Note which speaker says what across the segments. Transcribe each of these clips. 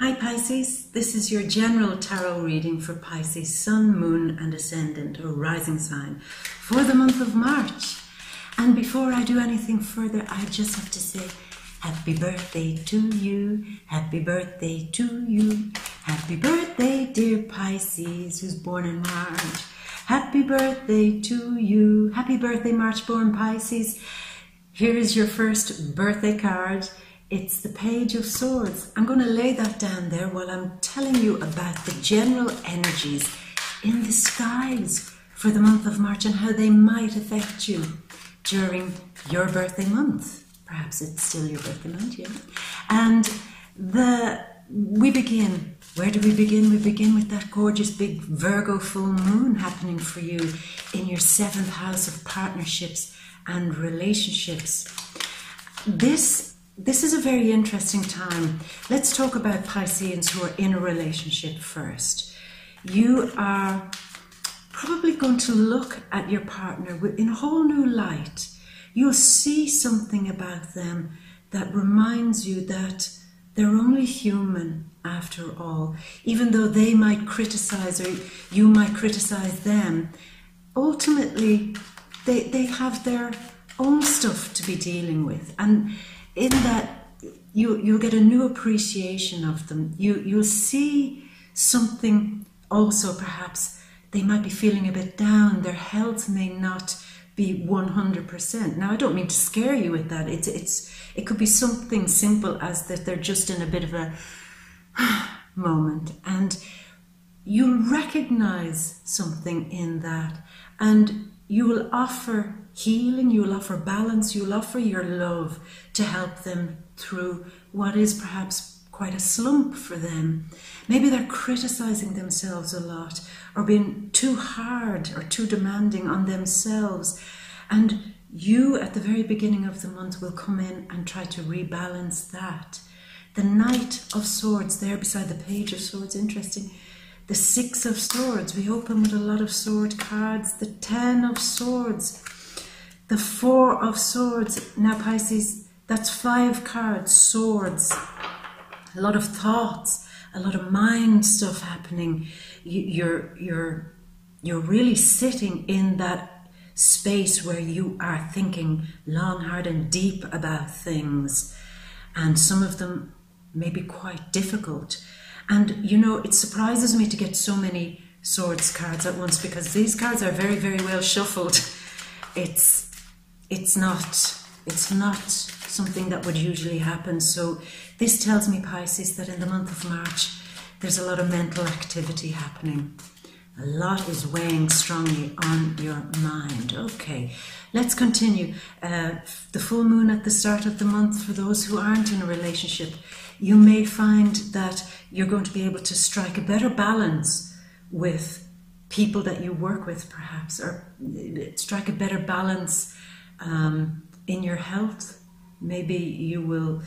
Speaker 1: Hi Pisces, this is your general tarot reading for Pisces Sun, Moon and Ascendant or Rising sign for the month of March. And before I do anything further, I just have to say happy birthday to you, happy birthday to you, happy birthday dear Pisces who's born in March. Happy birthday to you, happy birthday March born Pisces. Here is your first birthday card. It's the Page of Swords. I'm going to lay that down there while I'm telling you about the general energies in the skies for the month of March and how they might affect you during your birthday month. Perhaps it's still your birthday month, yeah. And we begin. Where do we begin? We begin with that gorgeous big Virgo full moon happening for you in your 7th house of partnerships and relationships. This is a very interesting time. Let's talk about Pisceans who are in a relationship first. You are probably going to look at your partner in a whole new light. You'll see something about them that reminds you that they're only human after all. Even though they might criticize or you might criticize them, ultimately they have their own stuff to be dealing with. And in that, you'll get a new appreciation of them. You'll see something also, perhaps they might be feeling a bit down. Their health may not be 100%. Now, I don't mean to scare you with that. It could be something simple as that they're just in a bit of a moment. And you'll recognize something in that. And you will offer healing, you will offer balance, you will offer your love to help them through what is perhaps quite a slump for them. Maybe they're criticizing themselves a lot or being too hard or too demanding on themselves. And you, at the very beginning of the month, will come in and try to rebalance that. The Knight of Swords there beside the Page of Swords, interesting. The 6 of Swords, we open with a lot of sword cards. The 10 of Swords, the 4 of Swords. Now Pisces, that's 5 cards, swords. A lot of thoughts, a lot of mind stuff happening. You're really sitting in that space where you are thinking long, hard and deep about things. And some of them may be quite difficult. And, you know, it surprises me to get so many swords cards at once because these cards are very, very well shuffled. It's not something that would usually happen. So this tells me, Pisces, that in the month of March, there's a lot of mental activity happening. A lot is weighing strongly on your mind. Okay, let's continue. The full moon at the start of the month, for those who aren't in a relationship, you may find that you're going to be able to strike a better balance with people that you work with, perhaps, or strike a better balance in your health. Maybe you will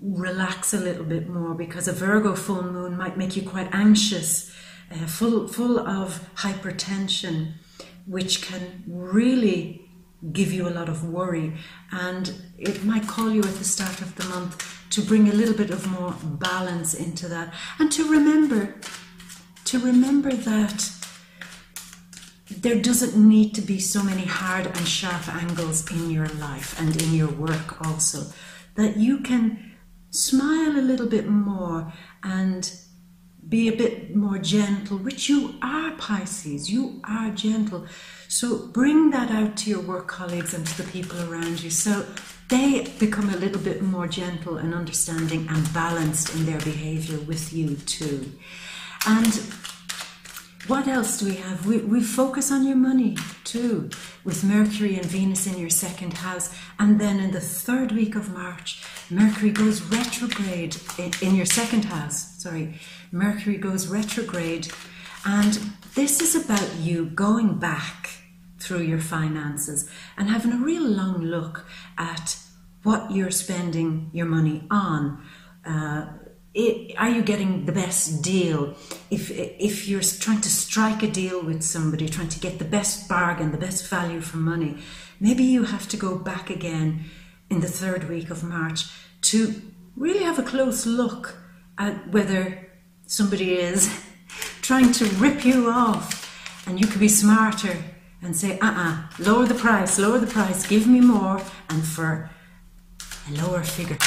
Speaker 1: relax a little bit more because a Virgo full moon might make you quite anxious, full of hypertension, which can really give you a lot of worry. And it might call you at the start of the month to bring a little bit of more balance into that. And to remember that there doesn't need to be so many hard and sharp angles in your life and in your work also. That you can smile a little bit more and be a bit more gentle, which you are, Pisces. You are gentle. So bring that out to your work colleagues and to the people around you so they become a little bit more gentle and understanding and balanced in their behavior with you too. And what else do we have? We focus on your money too, with Mercury and Venus in your 2nd house. And then in the 3rd week of March, Mercury goes retrograde in your 2nd house. Sorry, Mercury goes retrograde. And this is about you going back through your finances and having a real long look at what you're spending your money on. Are you getting the best deal? If you're trying to strike a deal with somebody, trying to get the best bargain, the best value for money, maybe you have to go back again in the 3rd week of March to really have a close look at whether somebody is trying to rip you off, and you could be smarter and say, lower the price, give me more, and for a lower figure.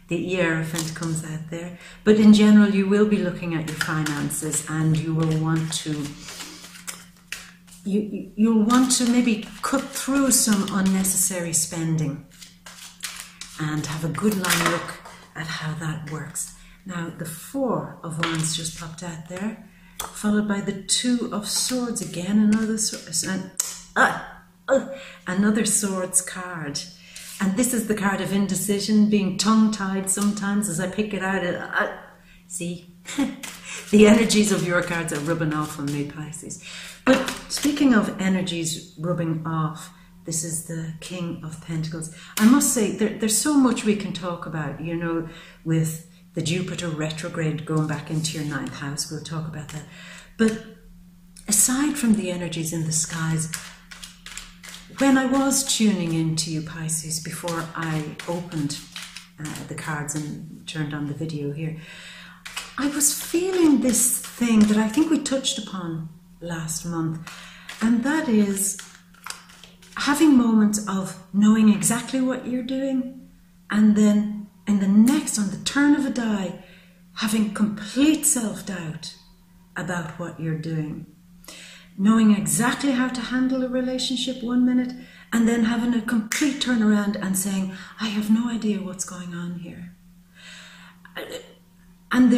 Speaker 1: The Hierophant comes out there. But in general, you will be looking at your finances, and you will want to you'll want to maybe cut through some unnecessary spending and have a good long look at how that works. Now, the 4 of Wands just popped out there, followed by the 2 of Swords again, another Swords card. And this is the card of indecision, being tongue-tied sometimes as I pick it out. See, the energies of your cards are rubbing off on me, Pisces. But speaking of energies rubbing off, this is the King of Pentacles. I must say, there's so much we can talk about, you know, with the Jupiter retrograde going back into your 9th house. We'll talk about that. But aside from the energies in the skies, when I was tuning into you, Pisces, before I opened the cards and turned on the video here, I was feeling this thing that I think we touched upon last month, and that is having moments of knowing exactly what you're doing, and then in the next, on the turn of a die, having complete self-doubt about what you're doing. Knowing exactly how to handle a relationship 1 minute, and then having a complete turnaround and saying, I have no idea what's going on here. And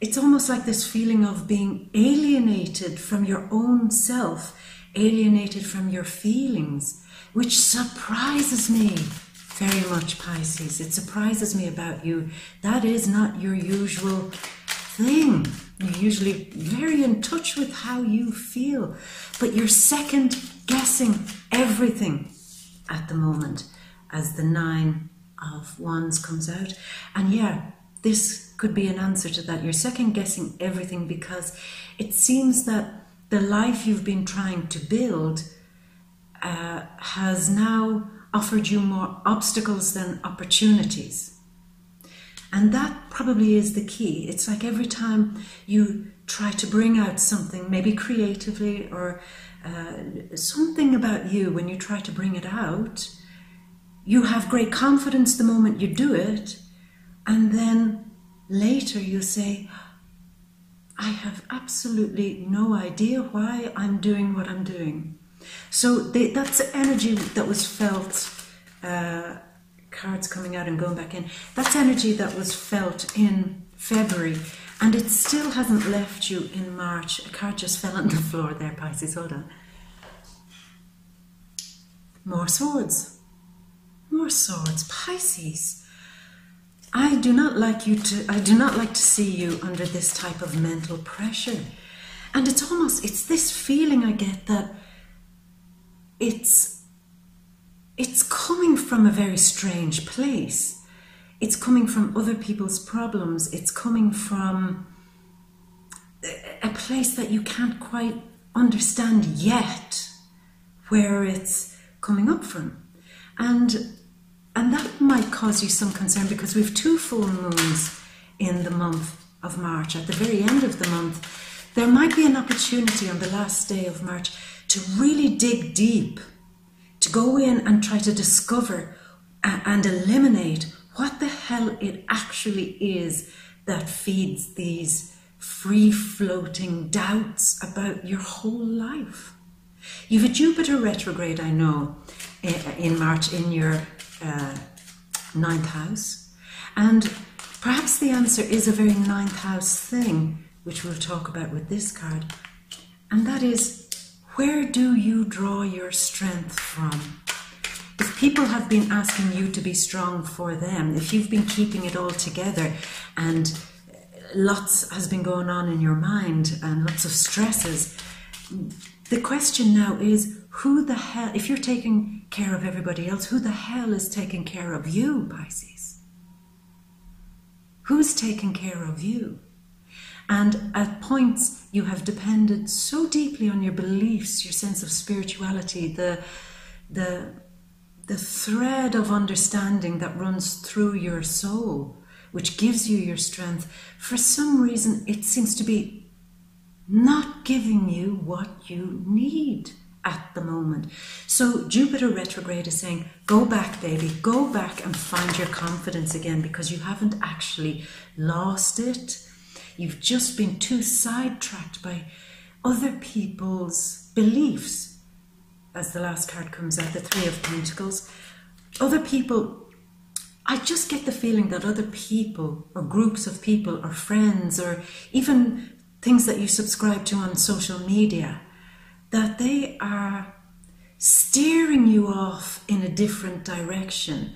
Speaker 1: it's almost like this feeling of being alienated from your own self, alienated from your feelings, which surprises me very much, Pisces. It surprises me about you. That is not your usual thing. You're usually very in touch with how you feel, but you're second guessing everything at the moment as the 9 of Wands comes out. And yeah, this could be an answer to that. You're second guessing everything because it seems that the life you've been trying to build has now offered you more obstacles than opportunities. And that probably is the key. It's like every time you try to bring out something, maybe creatively, or something about you, when you try to bring it out, you have great confidence the moment you do it, and then later you say, I have absolutely no idea why I'm doing what I'm doing. So that's energy that was felt, cards coming out and going back in, that's energy that was felt in February, and it still hasn't left you in March. A card just fell on the floor there, Pisces, hold on. More swords. More swords, Pisces. I do not like to see you under this type of mental pressure. And it's this feeling I get that it's coming from a very strange place. It's coming from other people's problems. It's coming from a place that you can't quite understand yet where it's coming up from. And that might cause you some concern because we have 2 full moons in the month of March. At the very end of the month, there might be an opportunity on the last day of March to really dig deep, to go in and try to discover and eliminate what the hell it actually is that feeds these free-floating doubts about your whole life. You've a Jupiter retrograde, I know, in March in your 9th house, and perhaps the answer is a very 9th house thing, which we'll talk about with this card, and that is, where do you draw your strength from? If people have been asking you to be strong for them, if you've been keeping it all together and lots has been going on in your mind and lots of stresses, the question now is, who the hell, if you're taking care of everybody else, who the hell is taking care of you, Pisces? Who's taking care of you? And at points you have depended so deeply on your beliefs, your sense of spirituality, the thread of understanding that runs through your soul, which gives you your strength, for some reason it seems to be not giving you what you need at the moment. So Jupiter retrograde is saying, go back, baby, go back and find your confidence again, because you haven't actually lost it. You've just been too sidetracked by other people's beliefs. As the last card comes out, the Three of Pentacles. Other people, I just get the feeling that other people or groups of people or friends or even things that you subscribe to on social media, that they are steering you off in a different direction.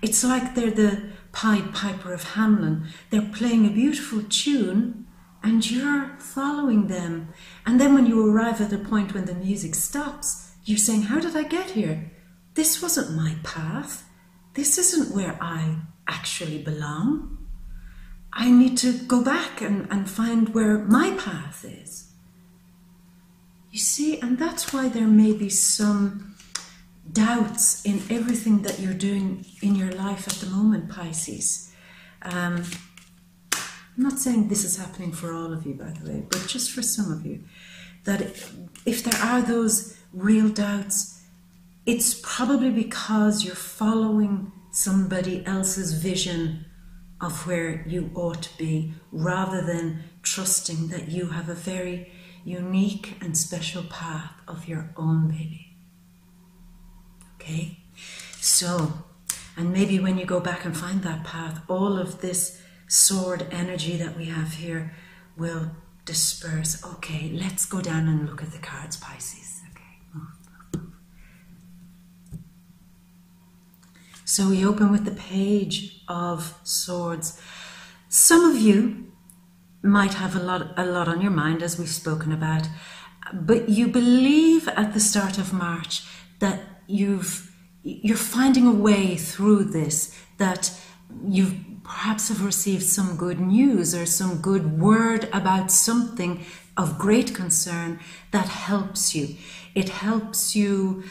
Speaker 1: It's like they're the Pied Piper of Hamelin. They're playing a beautiful tune and you're following them. And then when you arrive at a point when the music stops, you're saying, how did I get here? This wasn't my path. This isn't where I actually belong. I need to go back and find where my path is. You see, and that's why there may be some doubts in everything that you're doing in your life at the moment, Pisces. I'm not saying this is happening for all of you, by the way, but just for some of you, that if there are those real doubts, it's probably because you're following somebody else's vision of where you ought to be, rather than trusting that you have a very unique and special path of your own, baby. Okay? So, and maybe when you go back and find that path, all of this sword energy that we have here will disperse. Okay, let's go down and look at the cards, Pisces. Okay. So we open with the Page of Swords. Some of you might have a lot on your mind, as we've spoken about, but you believe at the start of March that you're finding a way through this, that you've perhaps have received some good news or some good word about something of great concern that helps you. It helps you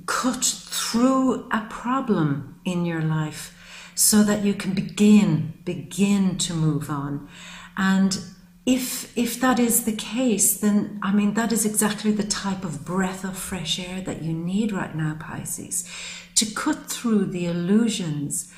Speaker 1: cut through a problem in your life so that you can begin to move on. And if that is the case, then, I mean, that is exactly the type of breath of fresh air that you need right now, Pisces, to cut through the illusions.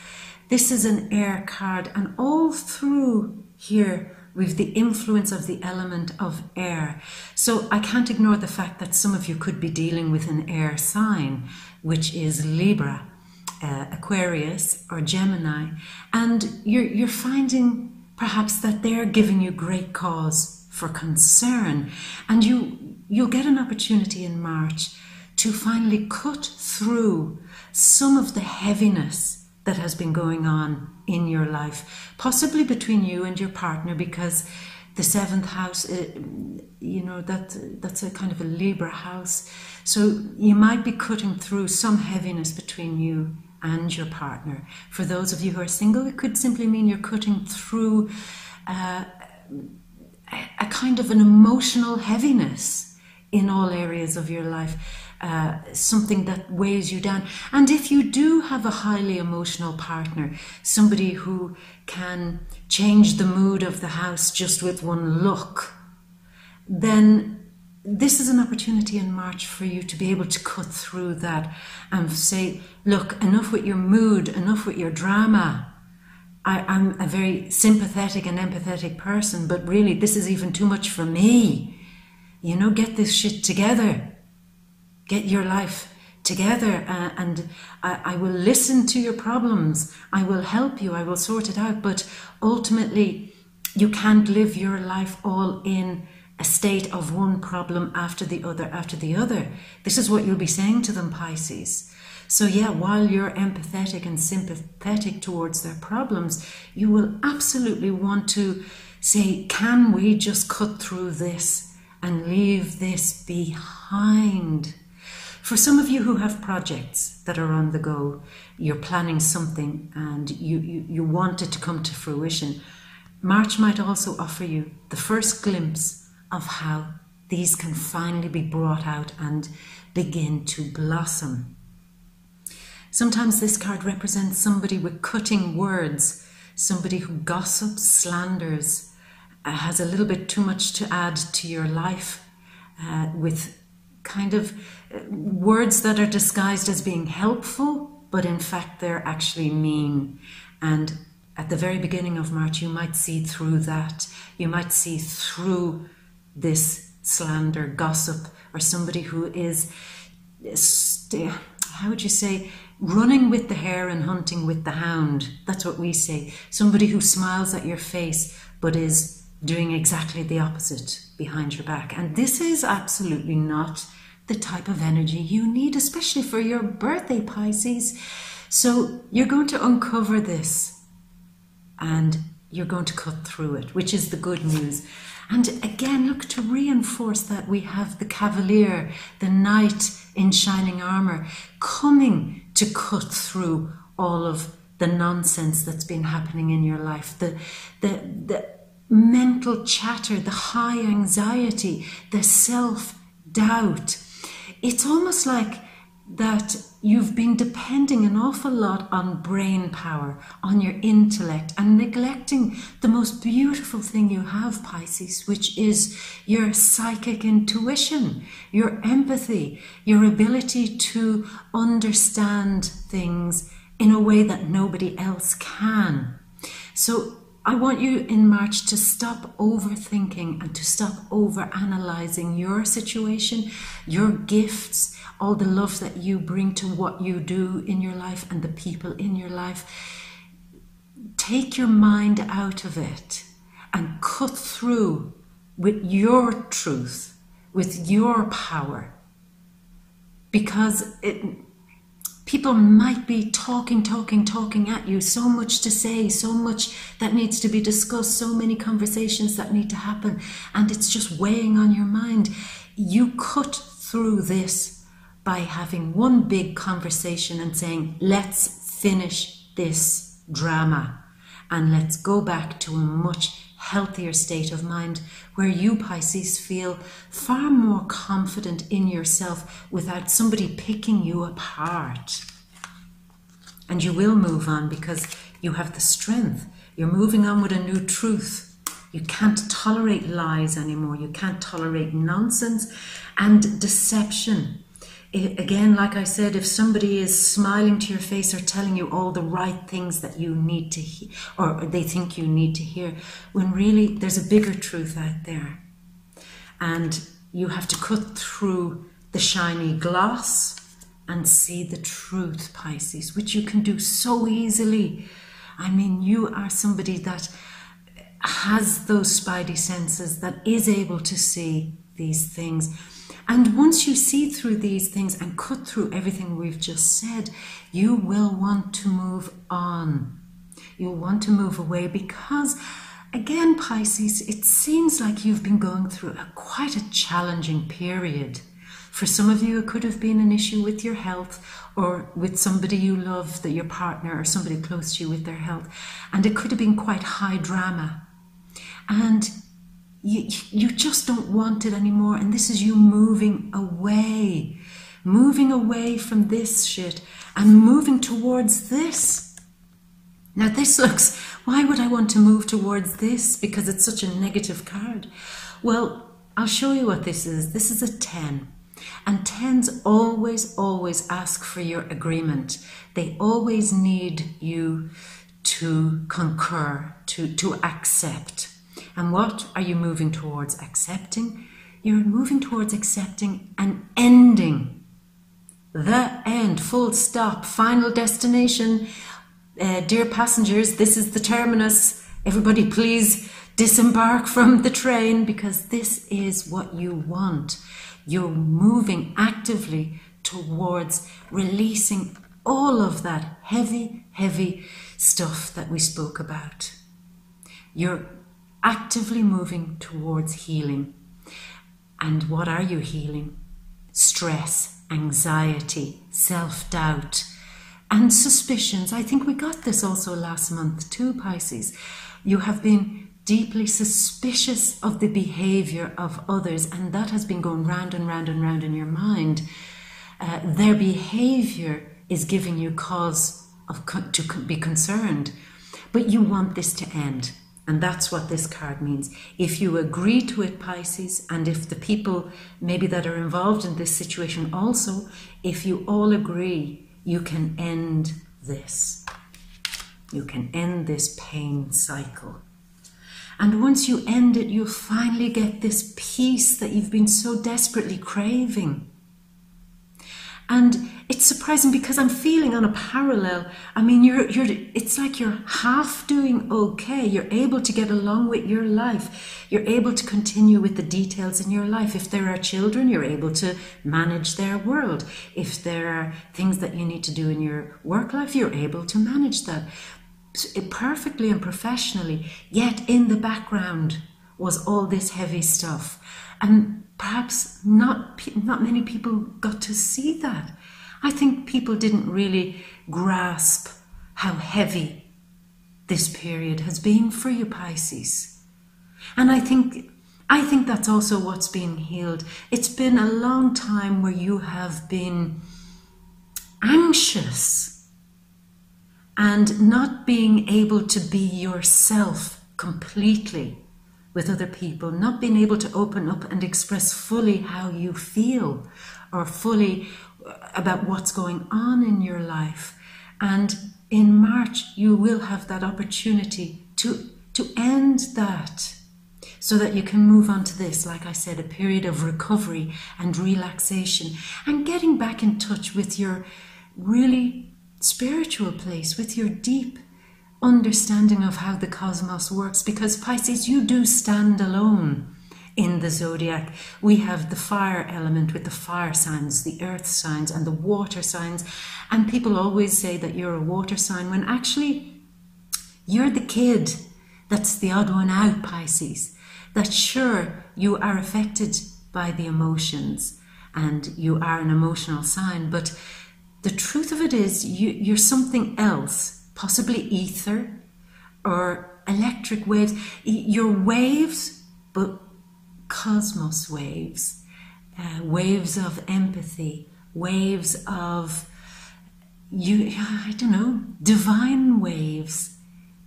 Speaker 1: This is an air card, and all through here we've the influence of the element of air. So I can't ignore the fact that some of you could be dealing with an air sign, which is Libra, Aquarius or Gemini, and you're finding perhaps that they're giving you great cause for concern, and you'll get an opportunity in March to finally cut through some of the heaviness that has been going on in your life, possibly between you and your partner, because the seventh house, that's a kind of a Libra house. So you might be cutting through some heaviness between you and your partner. For those of you who are single, it could simply mean you're cutting through a kind of an emotional heaviness in all areas of your life. Something that weighs you down. And if you do have a highly emotional partner, somebody who can change the mood of the house just with one look, then this is an opportunity in March for you to be able to cut through that and say, look, enough with your mood, enough with your drama. I'm a very sympathetic and empathetic person, but really this is even too much for me. Get this shit together. Get your life together, and I will listen to your problems. I will help you. I will sort it out. But ultimately, you can't live your life all in a state of one problem after the other. This is what you'll be saying to them, Pisces. So yeah, while you're empathetic and sympathetic towards their problems, you will absolutely want to say, can we just cut through this and leave this behind? For some of you who have projects that are on the go, you're planning something and you want it to come to fruition, March might also offer you the first glimpse of how these can finally be brought out and begin to blossom. Sometimes this card represents somebody with cutting words somebody who gossips, slanders, has a little bit too much to add to your life, with kind of words that are disguised as being helpful, but in fact they're actually mean. And at the very beginning of March, you might see through that. You might see through this slander, gossip, or somebody who is, how would you say, running with the hare and hunting with the hound. That's what we say. Somebody who smiles at your face, but is doing exactly the opposite behind your back. And this is absolutely not the type of energy you need, especially for your birthday, Pisces. So you're going to uncover this and you're going to cut through it, which is the good news. And again, look, to reinforce that, we have the Cavalier, the Knight in shining armor, coming to cut through all of the nonsense that's been happening in your life, the mental chatter, the high anxiety, the self-doubt. It's almost like that you've been depending an awful lot on brain power, on your intellect, and neglecting the most beautiful thing you have, Pisces, which is your psychic intuition, your empathy, your ability to understand things in a way that nobody else can. So I want you in March to stop overthinking and to stop overanalyzing your situation, your gifts, all the love that you bring to what you do in your life and the people in your life. Take your mind out of it and cut through with your truth, with your power. Because people might be talking at you, so much to say, so much that needs to be discussed, so many conversations that need to happen, and it's just weighing on your mind. You cut through this by having one big conversation and saying, let's finish this drama and let's go back to a much healthier state of mind where you, Pisces, feel far more confident in yourself without somebody picking you apart. And you will move on because you have the strength. You're moving on with a new truth. You can't tolerate lies anymore. You can't tolerate nonsense and deception. Again, like I said, if somebody is smiling to your face or telling you all the right things that you need to hear, or they think you need to hear, when really there's a bigger truth out there. And you have to cut through the shiny gloss and see the truth, Pisces, which you can do so easily. I mean, you are somebody that has those spidey senses, that is able to see these things. And once you see through these things and cut through everything we've just said, you will want to move on. You'll want to move away because, again, Pisces, it seems like you've been going through quite a challenging period. For some of you, it could have been an issue with your health or with somebody you love, that your partner or somebody close to you with their health. And it could have been quite high drama. And you just don't want it anymore, and this is you moving away from this shit and moving towards this. Now this looks, why would I want to move towards this? Because it's such a negative card. Well, I'll show you what this is. This is a 10. And 10s always ask for your agreement. They always need you to concur, to accept. And what are you moving towards? Accepting? You're moving towards accepting and ending. The end, full stop, final destination. Dear passengers, this is the terminus. Everybody please disembark from the train, because this is what you want. You're moving actively towards releasing all of that heavy stuff that we spoke about. You're actively moving towards healing. And what are you healing? Stress, anxiety, self-doubt, and suspicions. I think we got this also last month too, Pisces. You have been deeply suspicious of the behavior of others, and that has been going round and round and round in your mind. Their behavior is giving you cause to be concerned. But you want this to end. And that's what this card means. If you agree to it, Pisces, and if the people maybe that are involved in this situation also, if you all agree, you can end this. You can end this pain cycle. And once you end it, you'll finally get this peace that you've been so desperately craving. And it's surprising because I'm feeling on a parallel. I mean, it's like you're half doing okay. You're able to get along with your life. You're able to continue with the details in your life. If there are children, you're able to manage their world. If there are things that you need to do in your work life, you're able to manage that perfectly and professionally. Yet in the background was all this heavy stuff. And perhaps not many people got to see that. I think people didn't really grasp how heavy this period has been for you, Pisces. And I think that's also what's being healed. It's been a long time where you have been anxious and not being able to be yourself completely with other people, not being able to open up and express fully how you feel or fully about what's going on in your life. And in March, you will have that opportunity to end that so that you can move on to this, like I said, a period of recovery and relaxation and getting back in touch with your really spiritual place, with your deep understanding of how the cosmos works, because Pisces, you do stand alone in the zodiac. We have the fire element with the fire signs, the earth signs and the water signs, and people always say that you're a water sign when actually you're the kid that's the odd one out, Pisces. That sure, you are affected by the emotions and you are an emotional sign, but the truth of it is you're something else. Possibly ether or electric waves. You're waves, but cosmos waves. Waves of empathy. Waves of, divine waves.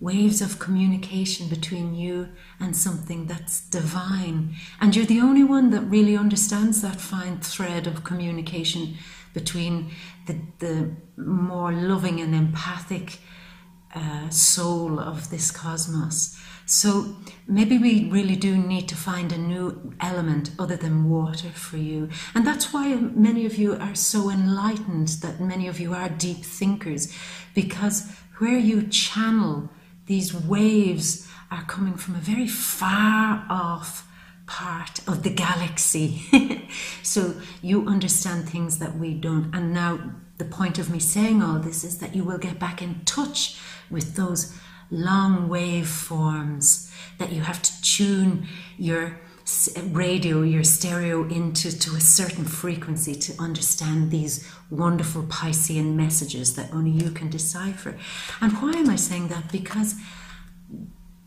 Speaker 1: Waves of communication between you and something that's divine. And you're the only one that really understands that fine thread of communication between the more loving and empathic soul of this cosmos. So maybe we really do need to find a new element other than water for you. And that's why many of you are so enlightened, that many of you are deep thinkers, because where you channel these waves are coming from a very far off part of the galaxy. So you understand things that we don't. And now the point of me saying all this is that you will get back in touch with those long wave forms that you have to tune your radio, your stereo into a certain frequency to understand these wonderful Piscean messages that only you can decipher. And why am I saying that? Because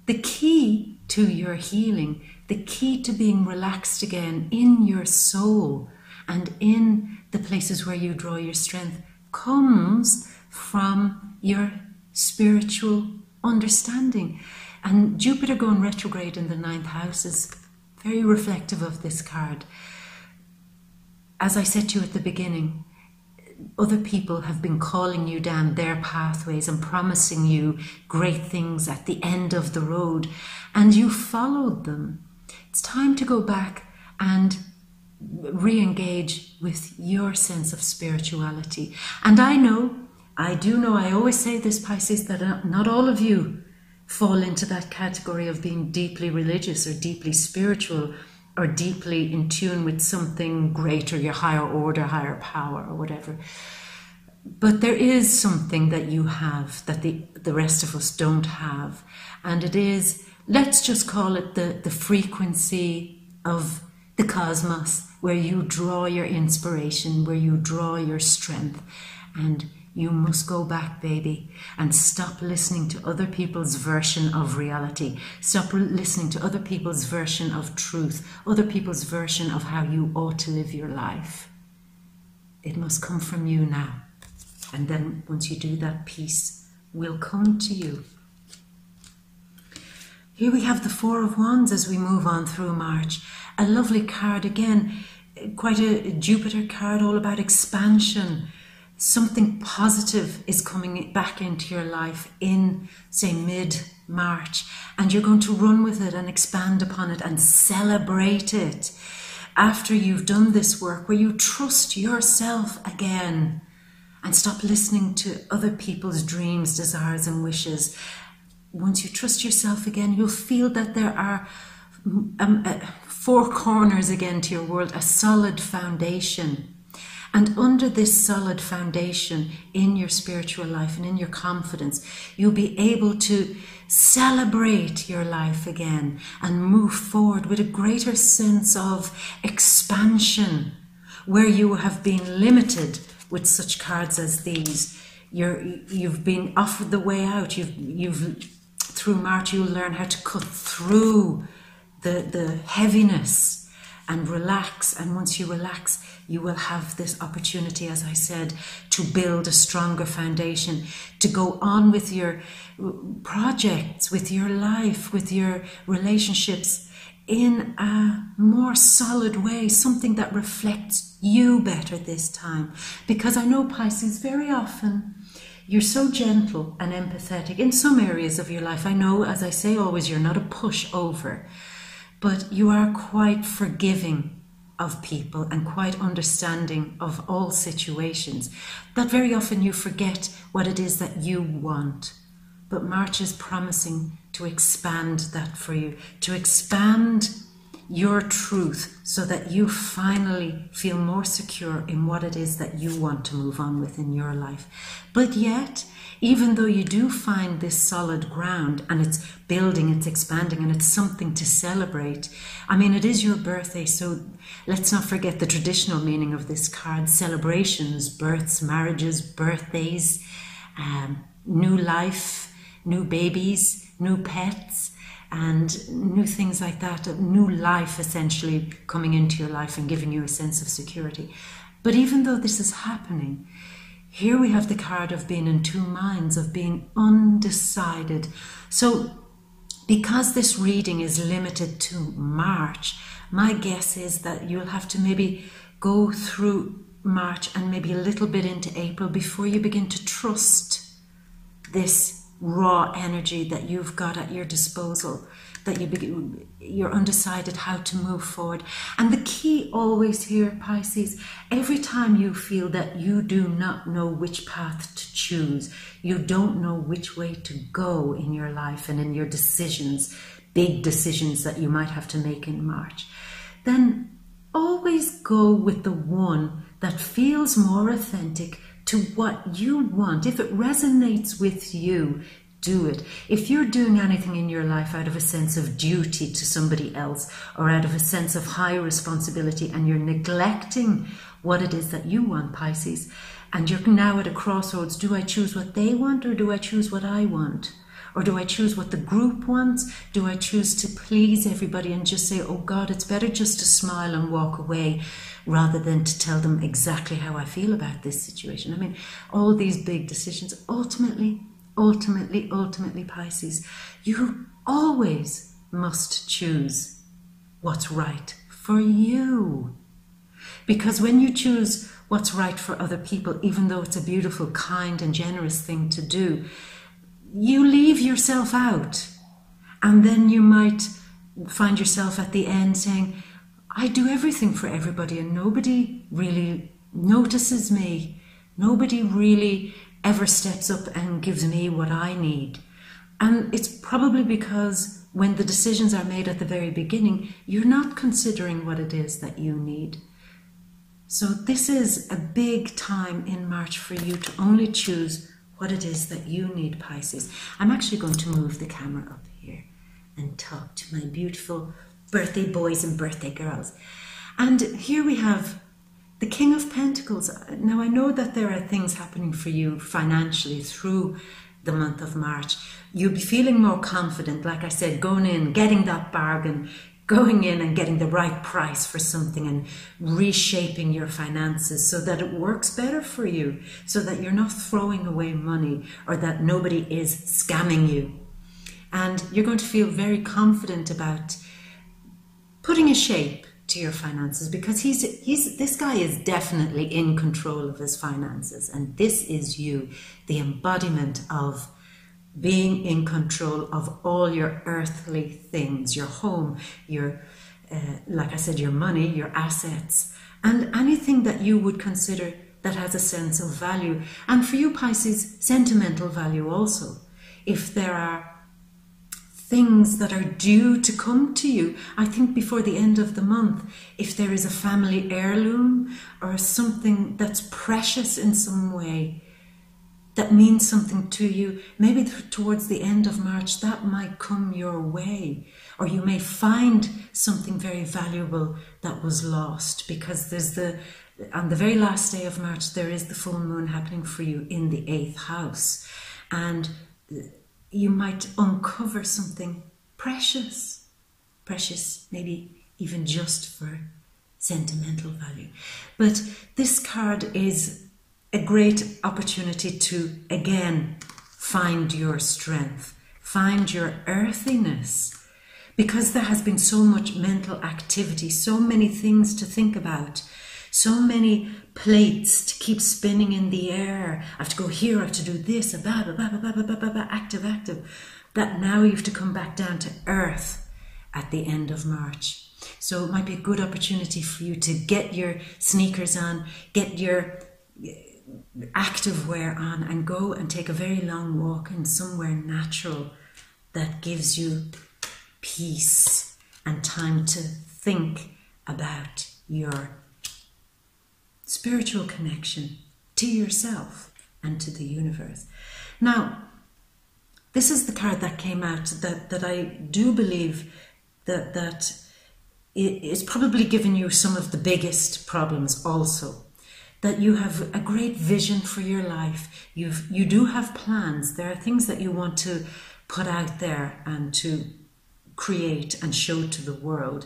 Speaker 1: the key to your healing, the key to being relaxed again in your soul and in the places where you draw your strength comes from your spiritual understanding. And Jupiter going retrograde in the 9th house is very reflective of this card. As I said to you at the beginning, other people have been calling you down their pathways and promising you great things at the end of the road, and you followed them. It's time to go back and re-engage with your sense of spirituality. And I always say this, Pisces, that not all of you fall into that category of being deeply religious or deeply spiritual or deeply in tune with something greater, your higher order, higher power, or whatever. But there is something that you have that the rest of us don't have. And it is, let's just call it the frequency of the cosmos, where you draw your inspiration, where you draw your strength. And you must go back, baby, and stop listening to other people's version of reality. Stop listening to other people's version of truth, other people's version of how you ought to live your life. It must come from you now. And then once you do that, peace will come to you. Here we have the Four of Wands as we move on through March. A lovely card again, quite a Jupiter card, all about expansion. Something positive is coming back into your life in, say, mid-March, and you're going to run with it and expand upon it and celebrate it. After you've done this work where you trust yourself again and stop listening to other people's dreams, desires and wishes. Once you trust yourself again, you'll feel that there are four corners again to your world, a solid foundation. And under this solid foundation in your spiritual life and in your confidence, you'll be able to celebrate your life again and move forward with a greater sense of expansion, where you have been limited with such cards as these. You've been offered the way out. You've through March, you'll learn how to cut through the heaviness and relax. And once you relax, you will have this opportunity, as I said, to build a stronger foundation, to go on with your projects, with your life, with your relationships in a more solid way, something that reflects you better this time. Because I know, Pisces, very often you're so gentle and empathetic in some areas of your life. I know, as I say always, you're not a pushover, but you are quite forgiving of people and quite understanding of all situations. That very often you forget what it is that you want. But March is promising to expand that for you, to expand your truth so that you finally feel more secure in what it is that you want to move on with in your life. But yet, even though you do find this solid ground and it's building, it's expanding, and it's something to celebrate. I mean, it is your birthday, so let's not forget the traditional meaning of this card: celebrations, births, marriages, birthdays, new life, new babies, new pets, and new things like that, a new life essentially coming into your life and giving you a sense of security. But even though this is happening, here we have the card of being in two minds, of being undecided. So because this reading is limited to March, my guess is that you'll have to maybe go through March and maybe a little bit into April before you begin to trust this raw energy that you've got at your disposal, that you're undecided how to move forward. And the key always here, Pisces, every time you feel that you do not know which path to choose, you don't know which way to go in your life and in your decisions, big decisions that you might have to make in March, then always go with the one that feels more authentic to what you want. If it resonates with you, do it. If you're doing anything in your life out of a sense of duty to somebody else or out of a sense of high responsibility and you're neglecting what it is that you want, Pisces, and you're now at a crossroads, do I choose what they want or do I choose what I want? Or do I choose what the group wants? Do I choose to please everybody and just say, oh God, it's better just to smile and walk away rather than to tell them exactly how I feel about this situation? I mean, all these big decisions, ultimately, Pisces, you always must choose what's right for you. Because when you choose what's right for other people, even though it's a beautiful, kind and generous thing to do, you leave yourself out. And then you might find yourself at the end saying, I do everything for everybody and nobody really notices me. Nobody really ever steps up and gives me what I need. And it's probably because when the decisions are made at the very beginning, you're not considering what it is that you need. So this is a big time in March for you to only choose what it is that you need, Pisces. I'm actually going to move the camera up here and talk to my beautiful birthday boys and birthday girls. And here we have the King of Pentacles. Now, I know that there are things happening for you financially through the month of March. You'll be feeling more confident, like I said, going in, getting that bargain, going in and getting the right price for something and reshaping your finances so that it works better for you, so that you're not throwing away money or that nobody is scamming you. And you're going to feel very confident about putting a shape to your finances, because this guy is definitely in control of his finances, and this is you, the embodiment of being in control of all your earthly things, your home, your like I said, your money, your assets, and anything that you would consider that has a sense of value. And for you, Pisces, sentimental value also. If there are things that are due to come to you, I think before the end of the month, if there is a family heirloom or something that's precious in some way, that means something to you, maybe towards the end of March, that might come your way. Or you may find something very valuable that was lost, because there's on the very last day of March, there is the full moon happening for you in the 8th house. And you might uncover something precious, maybe even just for sentimental value. But this card is a great opportunity to, again, find your strength, find your earthiness, because there has been so much mental activity, so many things to think about, so many plates to keep spinning in the air. I have to go here, I have to do this, active, that now you have to come back down to earth at the end of March. So it might be a good opportunity for you to get your sneakers on, get your active wear on, and go and take a very long walk in somewhere natural that gives you peace and time to think about your spiritual connection to yourself and to the universe. Now, this is the card that came out that I do believe that is probably giving you some of the biggest problems also. That you have a great vision for your life. You do have plans. There are things that you want to put out there and to create and show to the world.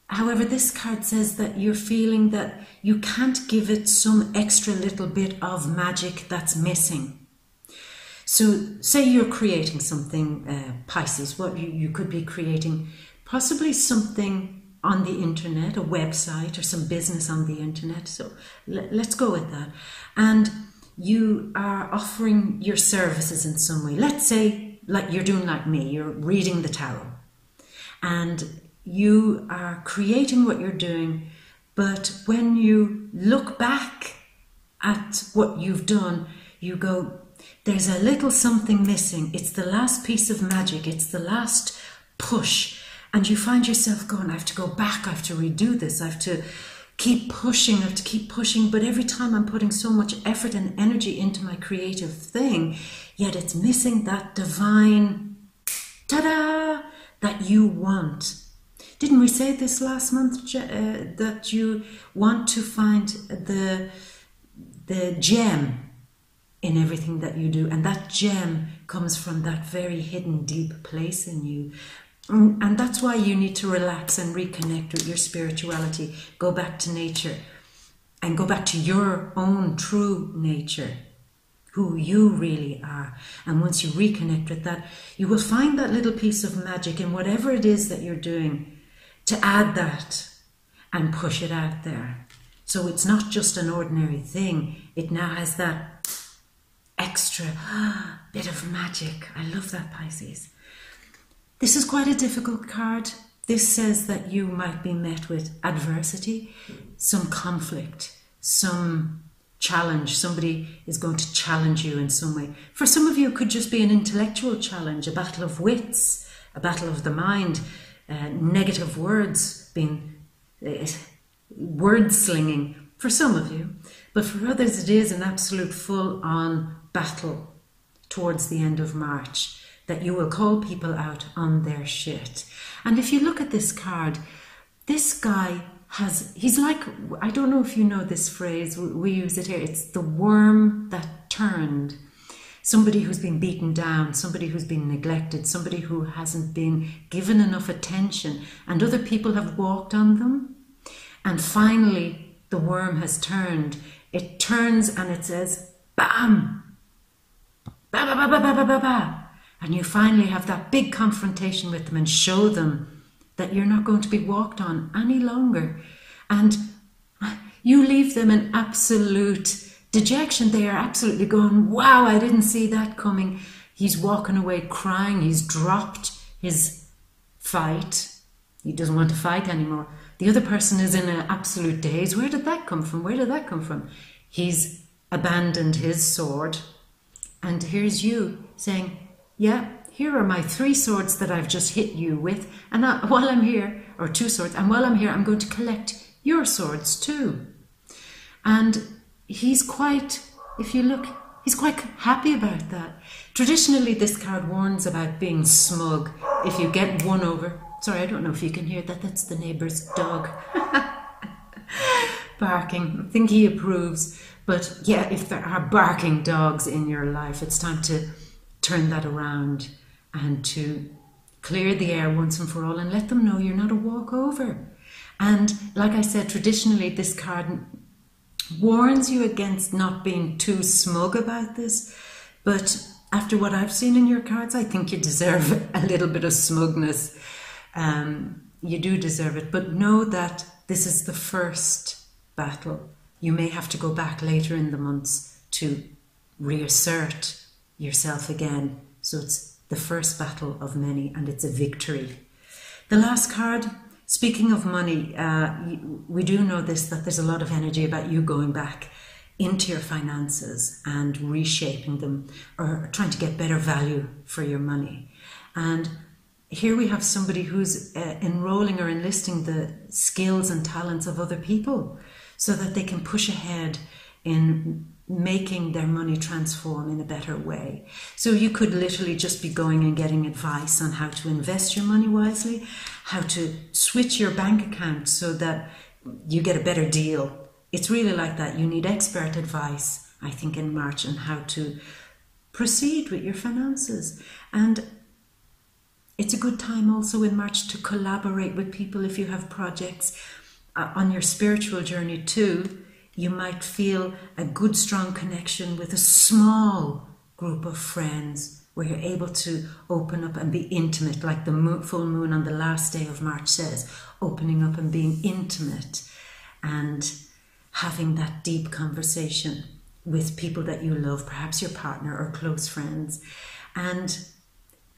Speaker 1: However, this card says that you're feeling that you can't give it some extra little bit of magic that's missing. So say you're creating something, Pisces, what you could be creating, possibly something on the internet, a website or some business on the internet. So let's go with that. And you are offering your services in some way. Let's say like you're doing like me, you're reading the tarot. And you are creating what you're doing, but when you look back at what you've done, you go, there's a little something missing. It's the last piece of magic. It's the last push. And you find yourself going, I have to go back. I have to redo this. I have to keep pushing. I have to keep pushing. But every time I'm putting so much effort and energy into my creative thing, yet it's missing that divine, ta-da, that you want. Didn't we say this last month, that you want to find the gem in everything that you do, and that gem comes from that very hidden deep place in you. And that's why you need to relax and reconnect with your spirituality, go back to nature and go back to your own true nature, who you really are. And once you reconnect with that, you will find that little piece of magic in whatever it is that you're doing, to add that and push it out there. So it's not just an ordinary thing. It now has that extra bit of magic. I love that, Pisces. This is quite a difficult card. This says that you might be met with adversity, some conflict, some challenge. Somebody is going to challenge you in some way. For some of you, it could just be an intellectual challenge, a battle of wits, a battle of the mind, negative words, being word slinging for some of you. But for others, it is an absolute full-on battle towards the end of March, that you will call people out on their shit. And if you look at this card, this guy he's like, I don't know if you know this phrase, we use it here, it's the worm that turned. Somebody who's been beaten down, somebody who's been neglected, somebody who hasn't been given enough attention, and other people have walked on them. And finally, the worm has turned. It turns and it says, bam! Ba, ba, ba, ba, ba, ba, ba, ba. And you finally have that big confrontation with them and show them that you're not going to be walked on any longer. And you leave them in absolute dejection. They are absolutely going, wow, I didn't see that coming. He's walking away crying. He's dropped his fight. He doesn't want to fight anymore. The other person is in an absolute daze. Where did that come from? Where did that come from? He's abandoned his sword. And here's you saying, yeah, here are my 3 swords that I've just hit you with. And while I'm here, or 2 swords, and while I'm here, I'm going to collect your swords too. And he's quite, if you look, he's quite happy about that. Traditionally, this card warns about being smug. If you get won over, sorry, I don't know if you can hear that. That's the neighbour's dog barking. I think he approves. But yeah, if there are barking dogs in your life, it's time to turn that around and to clear the air once and for all and let them know you're not a walkover. And like I said, traditionally, this card warns you against not being too smug about this. But after what I've seen in your cards, I think you deserve a little bit of smugness. You do deserve it. But know that this is the first battle. You may have to go back later in the months to reassert yourself again. So it's the first battle of many, and it's a victory. The last card, speaking of money, we do know this, that there's a lot of energy about you going back into your finances and reshaping them, or trying to get better value for your money. And here we have somebody who's enrolling or enlisting the skills and talents of other people so that they can push ahead in making their money transform in a better way. So you could literally just be going and getting advice on how to invest your money wisely, how to switch your bank account so that you get a better deal. It's really like that. You need expert advice, I think, in March on how to proceed with your finances. And it's a good time also in March to collaborate with people if you have projects. On your spiritual journey too, you might feel a good, strong connection with a small group of friends where you're able to open up and be intimate, like the full moon on the last day of March says, opening up and being intimate and having that deep conversation with people that you love, perhaps your partner or close friends, and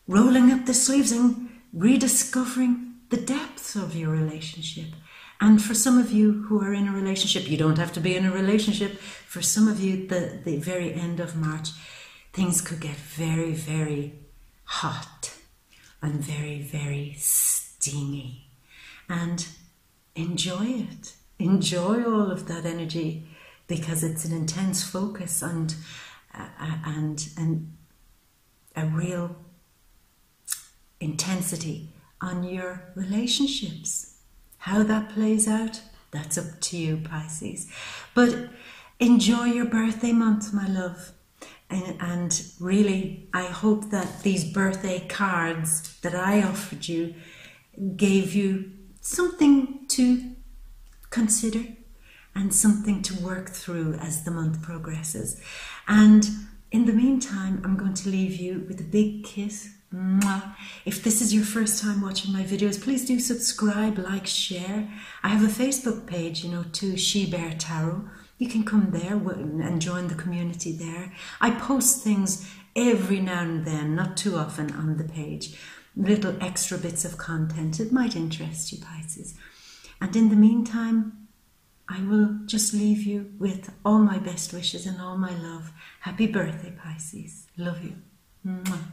Speaker 1: rolling up the sleeves and rediscovering the depths of your relationship. And for some of you who are in a relationship, you don't have to be in a relationship. For some of you, the very end of March, things could get very, very hot and very, very steamy. And enjoy it. Enjoy all of that energy, because it's an intense focus and a real intensity on your relationships. How that plays out, that's up to you, Pisces. But enjoy your birthday month, my love. And really, I hope that these birthday cards that I offered you gave you something to consider and something to work through as the month progresses. And in the meantime, I'm going to leave you with a big kiss. Mwah. If this is your first time watching my videos, please do subscribe, like, share. I have a Facebook page, to She Bear Tarot. You can come there and join the community there. I post things every now and then, not too often, on the page. Little extra bits of content. It might interest you, Pisces. And in the meantime, I will just leave you with all my best wishes and all my love. Happy birthday, Pisces. Love you. Mwah.